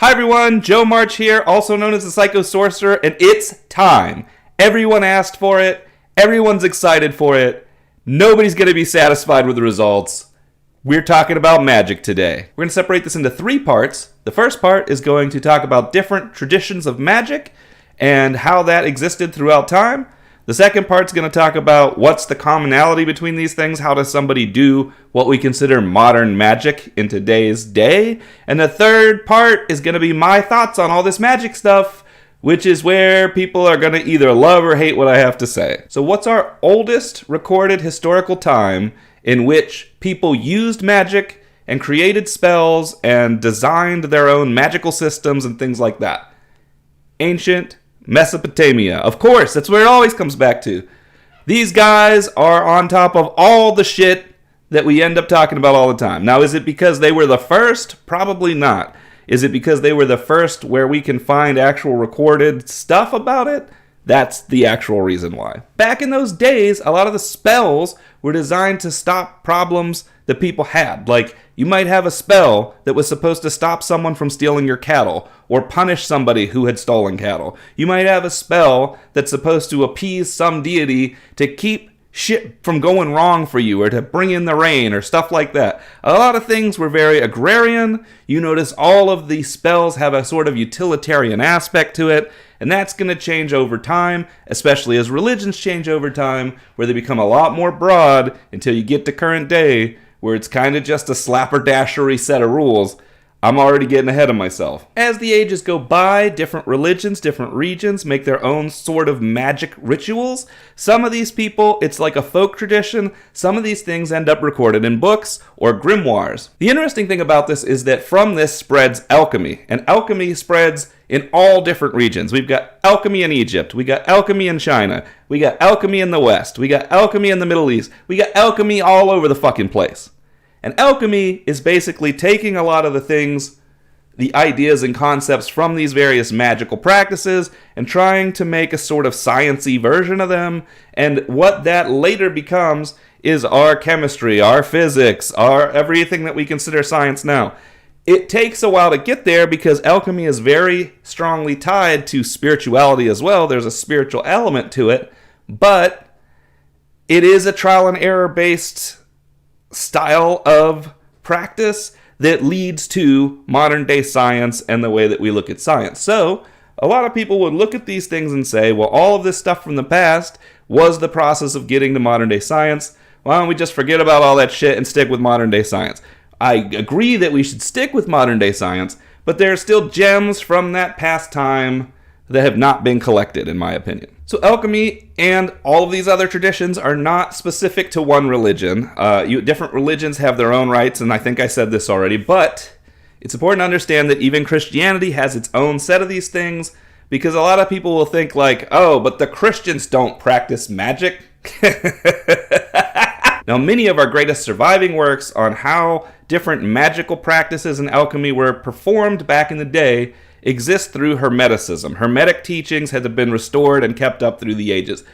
Hi everyone, Joe March here, also known as the Psycho Sorcerer, and it's time. Everyone asked for it, everyone's excited for it, nobody's going to be satisfied with the results. We're talking about Magick today. We're going to separate this into three parts. The first part is going to talk about different traditions of Magick and how that existed throughout time. The second part's going to talk about what's the commonality between these things, how does somebody do what we consider modern magic in today's day. And the third part is going to be my thoughts on all this magic stuff, which is where people are going to either love or hate what I have to say. So what's our oldest recorded historical time in which people used magic and created spells and designed their own magical systems and things like that? Ancient Mesopotamia. Of course, that's where it always comes back to. These guys are on top of all the shit that we end up talking about all the time. Now, is it because they were the first? Probably not. Is it because they were the first where we can find actual recorded stuff about it? That's the actual reason why. Back in those days, a lot of the spells were designed to stop problems that people had. Like, you might have a spell that was supposed to stop someone from stealing your cattle, or punish somebody who had stolen cattle. You might have a spell that's supposed to appease some deity to keep shit from going wrong for you, or to bring in the rain, or stuff like that. A lot of things were very agrarian. You notice all of these spells have a sort of utilitarian aspect to it, and that's going to change over time, especially as religions change over time, where they become a lot more broad until you get to current day, where it's kind of just a slapper-dashery set of rules. I'm already getting ahead of myself. As the ages go by, different religions, different regions make their own sort of magic rituals. Some of these people, it's like a folk tradition. Some of these things end up recorded in books or grimoires. The interesting thing about this is that from this spreads alchemy. And alchemy spreads in all different regions. We've got alchemy in Egypt. We got alchemy in China. We got alchemy in the West. We got alchemy in the Middle East. We got alchemy all over the fucking place. And alchemy is basically taking a lot of the things, the ideas and concepts from these various magical practices and trying to make a sort of sciencey version of them. And what that later becomes is our chemistry, our physics, our everything that we consider science now. It takes a while to get there because alchemy is very strongly tied to spirituality as well. There's a spiritual element to it, but it is a trial and error based style of practice that leads to modern day science and the way that we look at science. So a lot of people would look at these things and say, well, all of this stuff from the past was the process of getting to modern day science. Why don't we just forget about all that shit and stick with modern day science? I agree that we should stick with modern day science, but there are still gems from that past time that have not been collected, in my opinion. So alchemy and all of these other traditions are not specific to one religion. Different religions have their own rights, and I think I said this already, but it's important to understand that even Christianity has its own set of these things, because a lot of people will think like, oh, but the Christians don't practice magic. Now, many of our greatest surviving works on how different magical practices and alchemy were performed back in the day exist through Hermeticism. Hermetic teachings have been restored and kept up through the ages.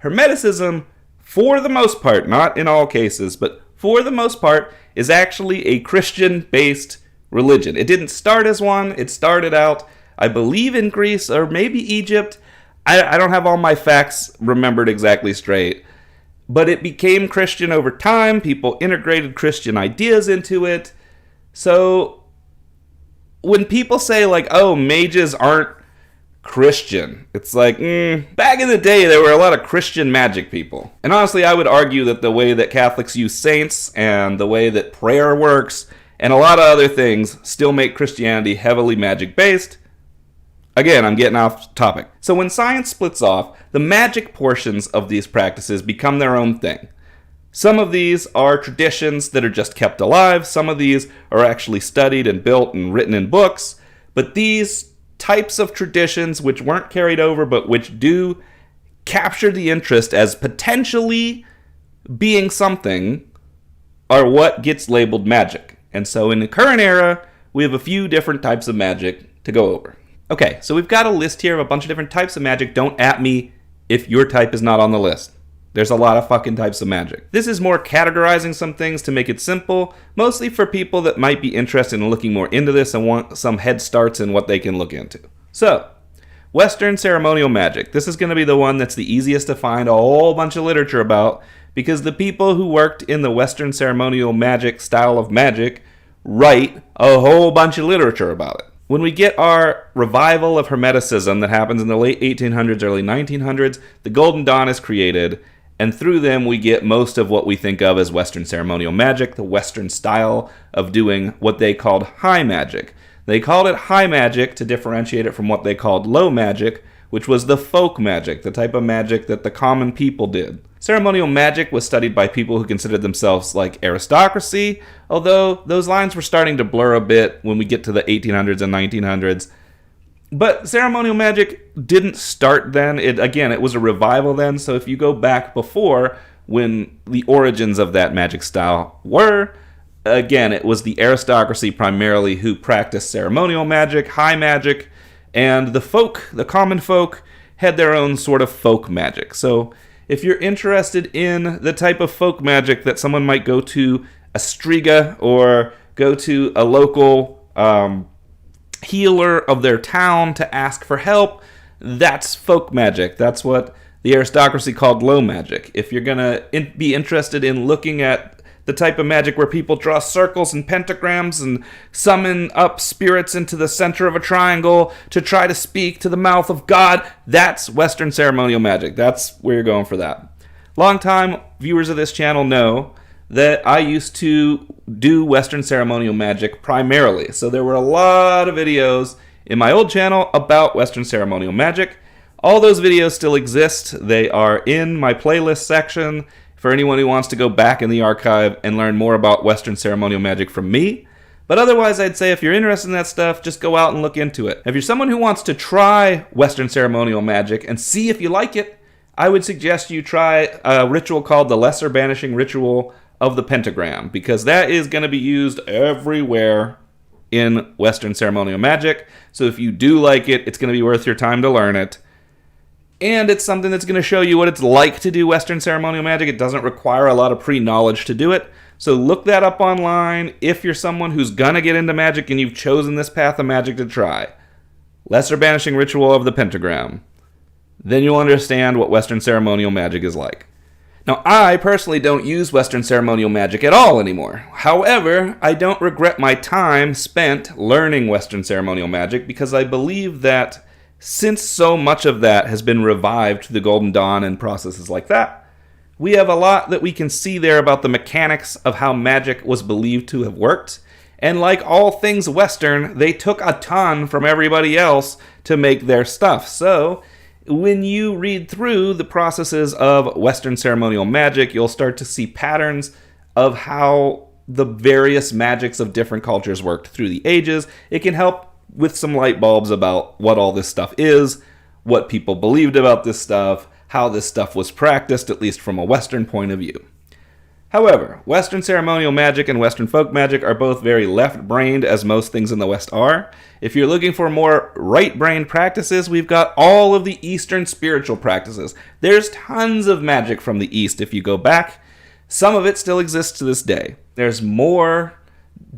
Hermeticism, for the most part, not in all cases, but for the most part, is actually a Christian-based religion. It didn't start as one. It started out, I believe, in Greece or maybe Egypt. I don't have all my facts remembered exactly straight. But it became Christian over time. People integrated Christian ideas into it. So when people say like, oh, mages aren't Christian, it's like, back in the day, there were a lot of Christian magic people. And honestly, I would argue that the way that Catholics use saints and the way that prayer works and a lot of other things still make Christianity heavily magic-based. Again, I'm getting off topic. So when science splits off, the magic portions of these practices become their own thing. Some of these are traditions that are just kept alive. Some of these are actually studied and built and written in books. But these types of traditions which weren't carried over but which do capture the interest as potentially being something are what gets labeled magic. And so in the current era, we have a few different types of magic to go over. Okay, so we've got a list here of a bunch of different types of magic. Don't at me if your type is not on the list. There's a lot of fucking types of magic. This is more categorizing some things to make it simple, mostly for people that might be interested in looking more into this and want some head starts in what they can look into. So, Western ceremonial magic. This is going to be the one that's the easiest to find a whole bunch of literature about, because the people who worked in the Western ceremonial magic style of magic write a whole bunch of literature about it. When we get our revival of Hermeticism that happens in the late 1800s, early 1900s, the Golden Dawn is created, and through them we get most of what we think of as Western ceremonial magic, the Western style of doing what they called high magic. They called it high magic to differentiate it from what they called low magic, which was the folk magic, the type of magic that the common people did. Ceremonial magic was studied by people who considered themselves like aristocracy, although those lines were starting to blur a bit when we get to the 1800s and 1900s. But ceremonial magic didn't start then. It was a revival then, so if you go back before when the origins of that magic style were, again, it was the aristocracy primarily who practiced ceremonial magic, high magic, and the common folk, had their own sort of folk magic. So if you're interested in the type of folk magic that someone might go to a striga or go to a local healer of their town to ask for help, that's folk magic. That's what the aristocracy called low magic. If you're going to be interested in looking at the type of magic where people draw circles and pentagrams and summon up spirits into the center of a triangle to try to speak to the mouth of God, that's Western ceremonial magic. That's where you're going for that. Longtime viewers of this channel know that I used to do Western ceremonial magic primarily. So there were a lot of videos in my old channel about Western ceremonial magic. All those videos still exist. They are in my playlist section for anyone who wants to go back in the archive and learn more about Western ceremonial magic from me. But otherwise, I'd say if you're interested in that stuff, just go out and look into it. If you're someone who wants to try Western ceremonial magic and see if you like it, I would suggest you try a ritual called the Lesser Banishing Ritual of the Pentagram, because that is going to be used everywhere in Western ceremonial magic. So if you do like it, it's going to be worth your time to learn it. And it's something that's going to show you what it's like to do Western ceremonial magic. It doesn't require a lot of pre-knowledge to do it. So look that up online if you're someone who's going to get into magic and you've chosen this path of magic to try. Lesser Banishing Ritual of the Pentagram. Then you'll understand what Western ceremonial magic is like. Now, I personally don't use Western ceremonial magic at all anymore. However, I don't regret my time spent learning Western ceremonial magic, because I believe that since so much of that has been revived to the Golden Dawn and processes like that, we have a lot that we can see there about the mechanics of how magic was believed to have worked. And like all things Western, they took a ton from everybody else to make their stuff. So when you read through the processes of Western ceremonial magic, you'll start to see patterns of how the various magics of different cultures worked through the ages. It can help with some light bulbs about what all this stuff is, what people believed about this stuff, how this stuff was practiced, at least from a Western point of view. However, Western ceremonial magic and Western folk magic are both very left-brained, as most things in the West are. If you're looking for more right-brained practices, we've got all of the Eastern spiritual practices. There's tons of magic from the East if you go back. Some of it still exists to this day. There's more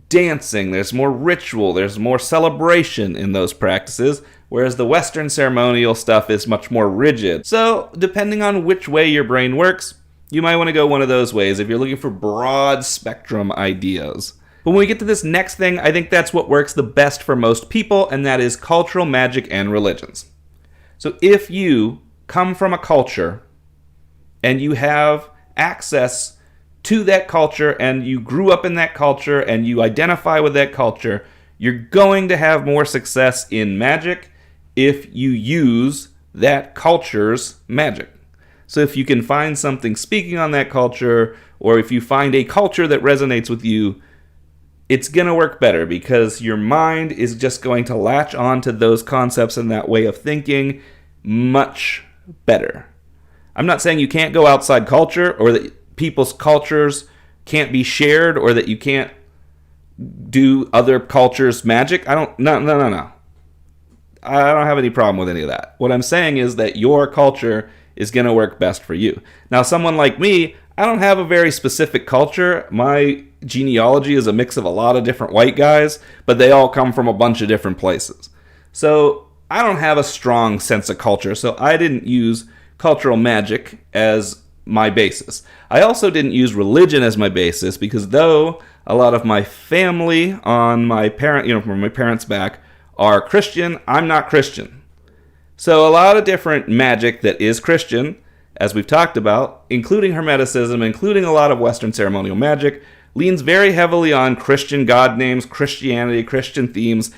dancing, there's more ritual, there's more celebration in those practices, whereas the Western ceremonial stuff is much more rigid. So, depending on which way your brain works, you might want to go one of those ways if you're looking for broad spectrum ideas. But when we get to this next thing, I think that's what works the best for most people, and that is cultural magic and religions. So if you come from a culture and you have access to that culture and you grew up in that culture and you identify with that culture, you're going to have more success in magic if you use that culture's magic. So if you can find something speaking on that culture, or if you find a culture that resonates with you, it's going to work better because your mind is just going to latch on to those concepts and that way of thinking much better. I'm not saying you can't go outside culture, or that people's cultures can't be shared, or that you can't do other cultures' magic. No. I don't have any problem with any of that. What I'm saying is that your culture is going to work best for you. Now, someone like me, I don't have a very specific culture. My genealogy is a mix of a lot of different white guys, but they all come from a bunch of different places. So I don't have a strong sense of culture, so I didn't use cultural magic as my basis. I also didn't use religion as my basis because though a lot of my family on my from my parents' back are Christian, I'm not Christian. So a lot of different magic that is Christian, as we've talked about, including Hermeticism, including a lot of Western ceremonial magic, leans very heavily on Christian god names, Christianity, Christian themes.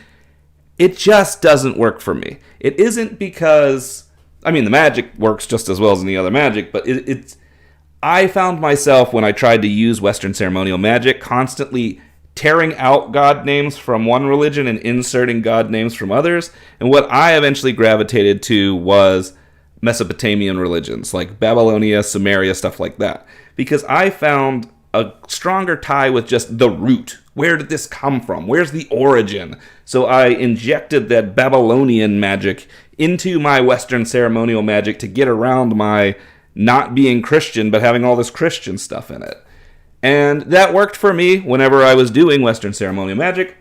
It just doesn't work for me. It isn't because, the magic works just as well as any other magic, but I found myself, when I tried to use Western ceremonial magic, constantly tearing out god names from one religion and inserting god names from others. And what I eventually gravitated to was Mesopotamian religions, like Babylonia, Sumeria, stuff like that. Because I found a stronger tie with just the root. Where did this come from? Where's the origin? So I injected that Babylonian magic into my Western ceremonial magic to get around my not being Christian, but having all this Christian stuff in it. And that worked for me whenever I was doing Western ceremonial magic.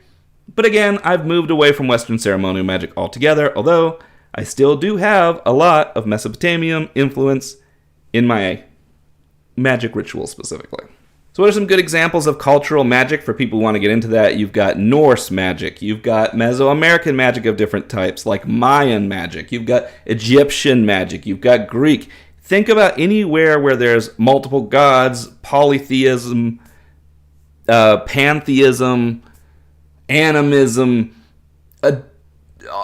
But again, I've moved away from Western ceremonial magic altogether, although I still do have a lot of Mesopotamian influence in my magic rituals specifically. So what are some good examples of cultural magic for people who want to get into that? You've got Norse magic. You've got Mesoamerican magic of different types, like Mayan magic. You've got Egyptian magic. You've got Greek. Think about anywhere where there's multiple gods, polytheism, pantheism, animism.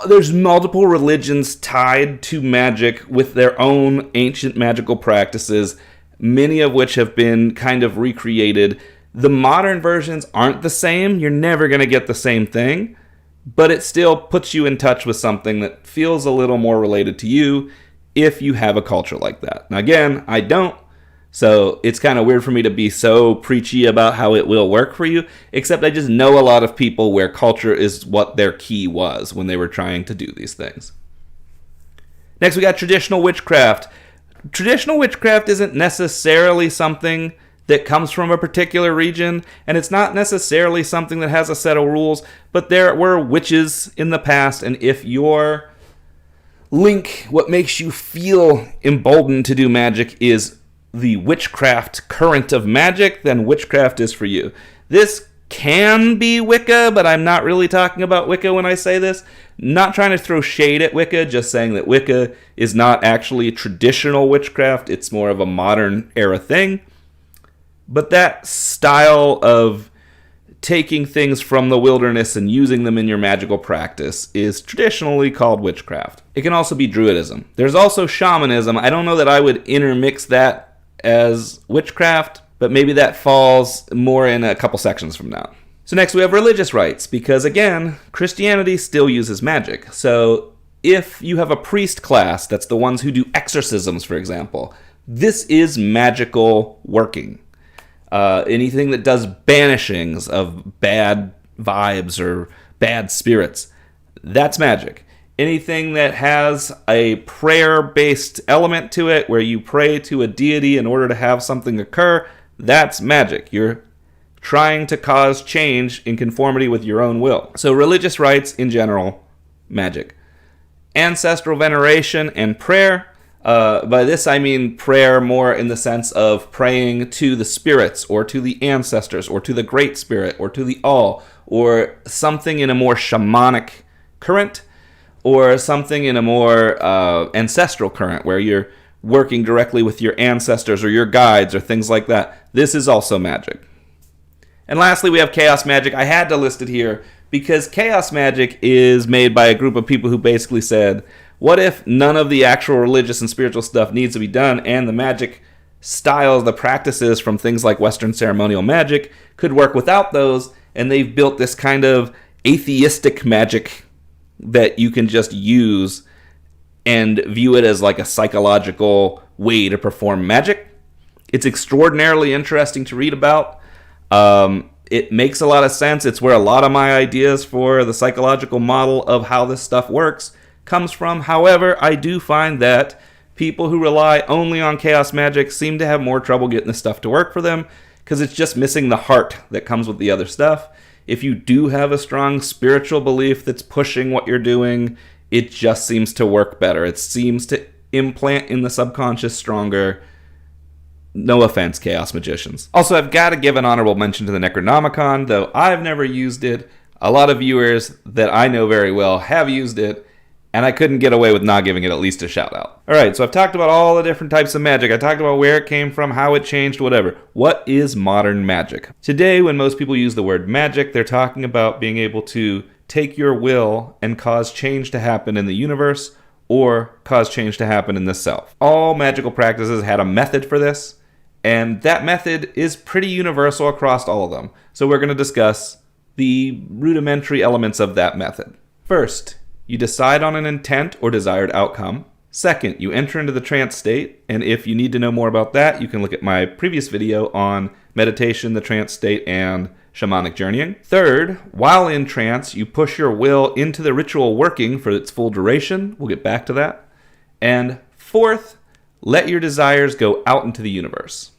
There's multiple religions tied to magic with their own ancient magical practices, many of which have been kind of recreated. The modern versions aren't the same. You're never going to get the same thing, but it still puts you in touch with something that feels a little more related to you if you have a culture like that. Now again, I don't, so it's kind of weird for me to be so preachy about how it will work for you, except I just know a lot of people where culture is what their key was when they were trying to do these things. Next, we got traditional witchcraft. Traditional witchcraft isn't necessarily something that comes from a particular region, and it's not necessarily something that has a set of rules, but there were witches in the past, and if your link, what makes you feel emboldened to do magic, is the witchcraft current of magic, then witchcraft is for you. This can be Wicca, but I'm not really talking about Wicca when I say this. Not trying to throw shade at Wicca, just saying that Wicca is not actually traditional witchcraft. It's more of a modern era thing. But that style of taking things from the wilderness and using them in your magical practice is traditionally called witchcraft. It can also be druidism. There's also shamanism. I don't know that I would intermix that as witchcraft, but maybe that falls more in a couple sections from now. So next we have religious rites, because again, Christianity still uses magic. So if you have a priest class, that's the ones who do exorcisms, for example, this is magical working. Anything that does banishings of bad vibes or bad spirits, that's magic. Anything that has a prayer-based element to it, where you pray to a deity in order to have something occur, that's magic. You're trying to cause change in conformity with your own will. So religious rites in general, magic. Ancestral veneration and prayer. By this I mean prayer more in the sense of praying to the spirits or to the ancestors or to the Great Spirit or to the All, or something in a more shamanic current, or something in a more ancestral current where you're working directly with your ancestors or your guides or things like that. This is also magic. And lastly, we have chaos magic. I had to list it here because chaos magic is made by a group of people who basically said, what if none of the actual religious and spiritual stuff needs to be done, and the magic styles, the practices from things like Western ceremonial magic could work without those, and they've built this kind of atheistic magic that you can just use and view it as like a psychological way to perform magic. It's extraordinarily interesting to read about. It makes a lot of sense. It's where a lot of my ideas for the psychological model of how this stuff works comes from. However, I do find that People who rely only on chaos magic seem to have more trouble getting the stuff to work for them because it's just missing the heart that comes with the other stuff. If you do have a strong spiritual belief that's pushing what you're doing, it just seems to work better. It seems to implant in the subconscious stronger. No offense, Chaos Magicians. Also, I've got to give an honorable mention to the Necronomicon, though I've never used it. A lot of viewers that I know very well have used it, and I couldn't get away with not giving it at least a shout out. Alright, so I've talked about all the different types of magic. I talked about where it came from, how it changed, whatever. What is modern magic? Today, when most people use the word magic, they're talking about being able to take your will and cause change to happen in the universe, or cause change to happen in the self. All magical practices had a method for this, and that method is pretty universal across all of them. So we're going to discuss the rudimentary elements of that method. First, you decide on an intent or desired outcome. Second, you enter into the trance state, and if you need to know more about that, you can look at my previous video on meditation, the trance state, and shamanic journeying. Third, while in trance, you push your will into the ritual working for its full duration. We'll get back to that. And fourth, let your desires go out into the universe.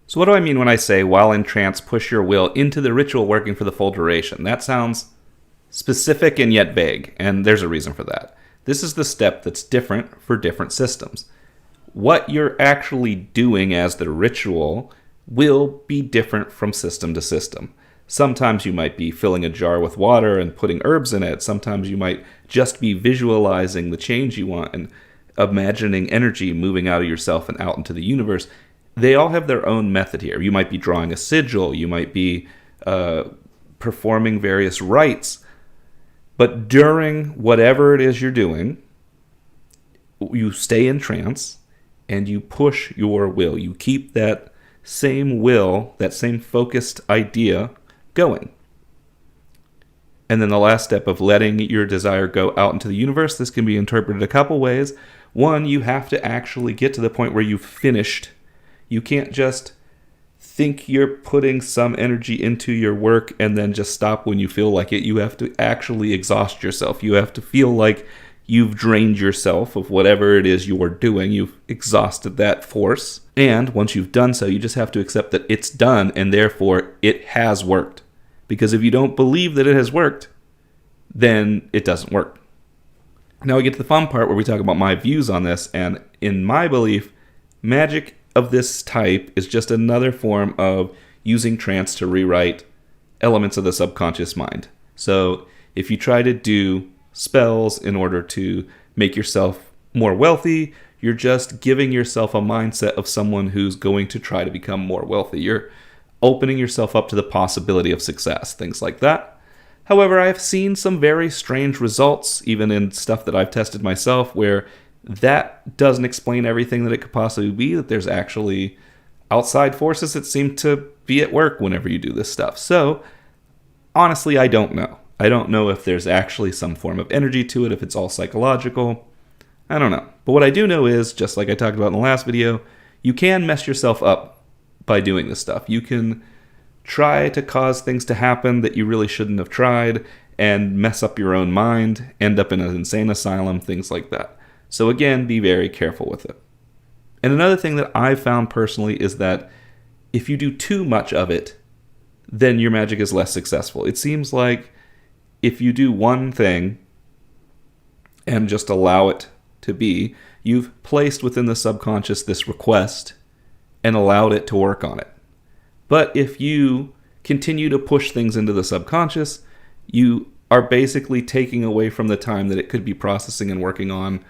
So what do I mean when I say, while in trance, push your will into the ritual working for the full duration? That sounds specific and yet vague, and there's a reason for that. This is the step that's different for different systems. What you're actually doing as the ritual will be different from system to system. Sometimes you might be filling a jar with water and putting herbs in it. Sometimes you might just be visualizing the change you want and imagining energy moving out of yourself and out into the universe. They all have their own method here. You might be drawing a sigil. You might be performing various rites. But during whatever it is you're doing, you stay in trance and you push your will. You keep that same will, that same focused idea going. And then the last step of letting your desire go out into the universe, this can be interpreted a couple ways. One, you have to actually get to the point where you've finished. You can't just think you're putting some energy into your work and then just stop when you feel like it. You have to actually exhaust yourself. You have to feel like you've drained yourself of whatever it is you're doing. You've exhausted that force. And once you've done so, you just have to accept that it's done and therefore it has worked. Because if you don't believe that it has worked, then it doesn't work. Now we get to the fun part where we talk about my views on this, and in my belief, magic of this type is just another form of using trance to rewrite elements of the subconscious mind. So if you try to do spells in order to make yourself more wealthy, you're just giving yourself a mindset of someone who's going to try to become more wealthy. You're opening yourself up to the possibility of success, things like that. However, I've seen some very strange results, even in stuff that I've tested myself, where that doesn't explain everything that it could possibly be, that there's actually outside forces that seem to be at work whenever you do this stuff. So, honestly, I don't know. I don't know if there's actually some form of energy to it, if it's all psychological. I don't know. But what I do know is, just like I talked about in the last video, you can mess yourself up by doing this stuff. You can try to cause things to happen that you really shouldn't have tried and mess up your own mind, end up in an insane asylum, things like that. So again, be very careful with it. And another thing that I've found personally is that if you do too much of it, then your magic is less successful. It seems like if you do one thing and just allow it to be, you've placed within the subconscious this request and allowed it to work on it. But if you continue to push things into the subconscious, you are basically taking away from the time that it could be processing and working on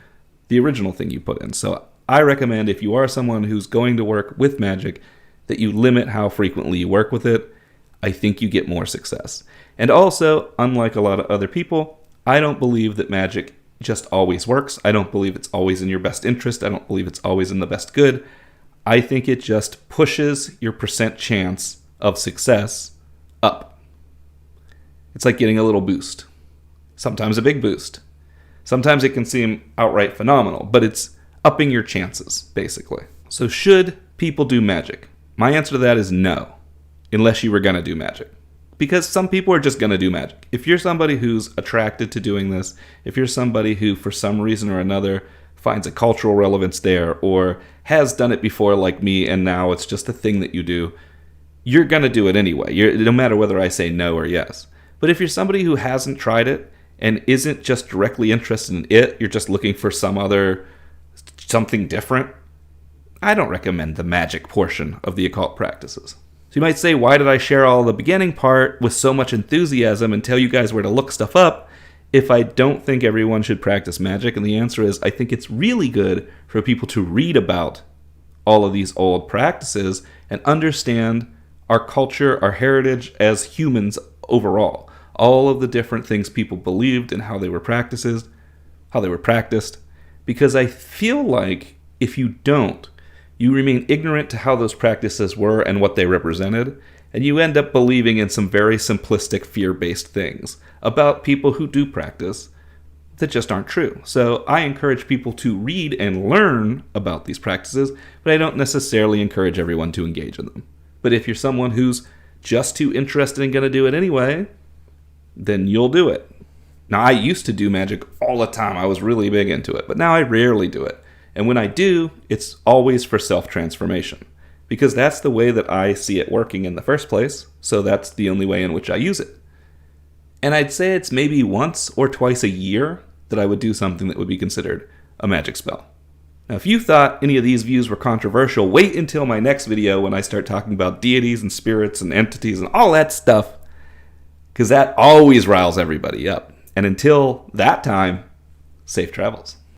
the original thing you put in. So I recommend, if you are someone who's going to work with magic, that you limit how frequently you work with it. I think you get more success. And also, unlike a lot of other people, I don't believe that magic just always works. I don't believe it's always in your best interest. I don't believe it's always in the best good. I think it just pushes your percent chance of success up. It's like getting a little boost. Sometimes a big boost. Sometimes it can seem outright phenomenal, but it's upping your chances, basically. So should people do magic? My answer to that is no, unless you were going to do magic. Because some people are just going to do magic. If you're somebody who's attracted to doing this, if you're somebody who, for some reason or another, finds a cultural relevance there, or has done it before like me and now it's just a thing that you do, you're going to do it anyway, no matter whether I say no or yes. But if you're somebody who hasn't tried it and isn't just directly interested in it, you're just looking for something different, I don't recommend the magic portion of the occult practices. So you might say, why did I share all the beginning part with so much enthusiasm and tell you guys where to look stuff up if I don't think everyone should practice magic? And the answer is, I think it's really good for people to read about all of these old practices and understand our culture, our heritage as humans overall. All of the different things people believed and how they were practiced. Because I feel like if you don't, you remain ignorant to how those practices were and what they represented, and you end up believing in some very simplistic, fear-based things about people who do practice that just aren't true. So I encourage people to read and learn about these practices, but I don't necessarily encourage everyone to engage in them. But if you're someone who's just too interested and going to do it anyway, then you'll do it. Now, I used to do magic all the time. I was really big into it, but now I rarely do it. And when I do, it's always for self-transformation, because that's the way that I see it working in the first place, so that's the only way in which I use it. And I'd say it's maybe once or twice a year that I would do something that would be considered a magic spell. Now, if you thought any of these views were controversial, wait until my next video when I start talking about deities and spirits and entities and all that stuff, because that always riles everybody up. And until that time, safe travels.